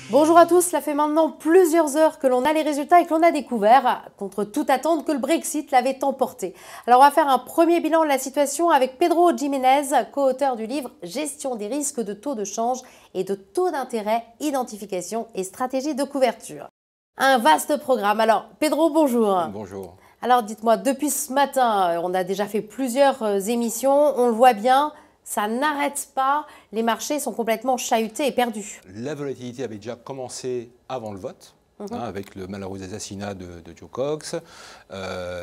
Bonjour à tous, cela fait maintenant plusieurs heures que l'on a les résultats et que l'on a découvert, contre toute attente, que le Brexit l'avait emporté. Alors on va faire un premier bilan de la situation avec Pedro Jiménez, co-auteur du livre « Gestion des risques de taux de change et de taux d'intérêt, identification et stratégie de couverture ». Un vaste programme. Alors Pedro, bonjour. Bonjour. Alors dites-moi, depuis ce matin, on a déjà fait plusieurs émissions, on le voit bien. Ça n'arrête pas, les marchés sont complètement chahutés et perdus. La volatilité avait déjà commencé avant le vote, avec le malheureux assassinat de Joe Cox.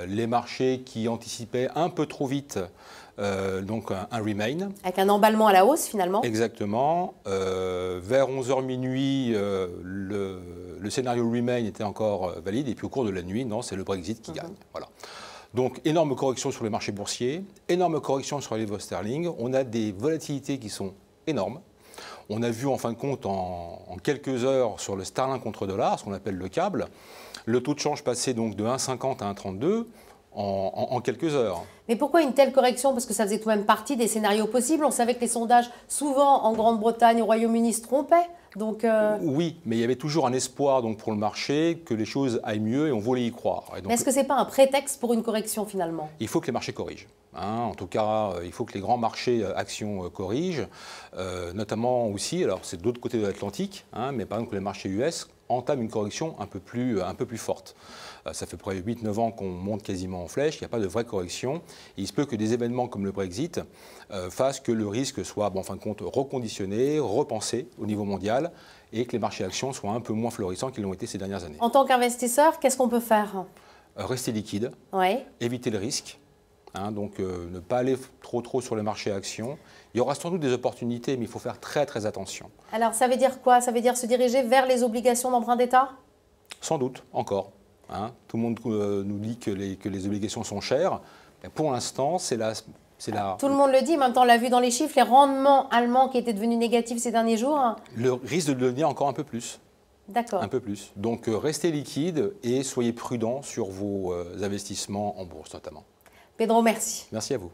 Les marchés qui anticipaient un peu trop vite donc un remain. Avec un emballement à la hausse finalement. Exactement. Vers 11h minuit, le scénario remain était encore valide. Et puis au cours de la nuit, non, c'est le Brexit qui gagne. Voilà. Donc, énorme correction sur les marchés boursiers, énorme correction sur les livres sterling. On a des volatilités qui sont énormes. On a vu en fin de compte en quelques heures sur le sterling contre dollar, ce qu'on appelle le câble, le taux de change passé donc de 1,50 à 1,32 en quelques heures. Mais pourquoi une telle correction? Parce que ça faisait tout de même partie des scénarios possibles. On savait que les sondages, souvent en Grande-Bretagne, au Royaume-Uni, se trompaient. Donc, oui, mais il y avait toujours un espoir donc, pour le marché que les choses aillent mieux et on voulait y croire. Mais est-ce que ce n'est pas un prétexte pour une correction finalement? Il faut que les marchés corrigent. En tout cas, il faut que les grands marchés actions corrigent, notamment aussi, alors c'est de l'autre côté de l'Atlantique, mais par exemple que les marchés US entament une correction un peu plus forte. Ça fait près de 8-9 ans qu'on monte quasiment en flèche, il n'y a pas de vraie correction. Et il se peut que des événements comme le Brexit fassent que le risque soit, en fin de compte, reconditionné, repensé au niveau mondial et que les marchés actions soient un peu moins florissants qu'ils l'ont été ces dernières années. En tant qu'investisseur, qu'est-ce qu'on peut faire? Rester liquide, éviter le risque. Donc ne pas aller trop sur les marchés actions. Il y aura sans doute des opportunités, mais il faut faire très attention. Alors ça veut dire quoi? Ça veut dire se diriger vers les obligations d'emprunt d'État? Sans doute, encore. Tout le monde nous dit que les obligations sont chères. Mais pour l'instant, c'est la... Tout le monde le dit, en même temps on l'a vu dans les chiffres, les rendements allemands qui étaient devenus négatifs ces derniers jours. Le risque de le devenir encore un peu plus. D'accord. Un peu plus. Donc restez liquide et soyez prudent sur vos investissements en bourse notamment. Pedro, merci. Merci à vous.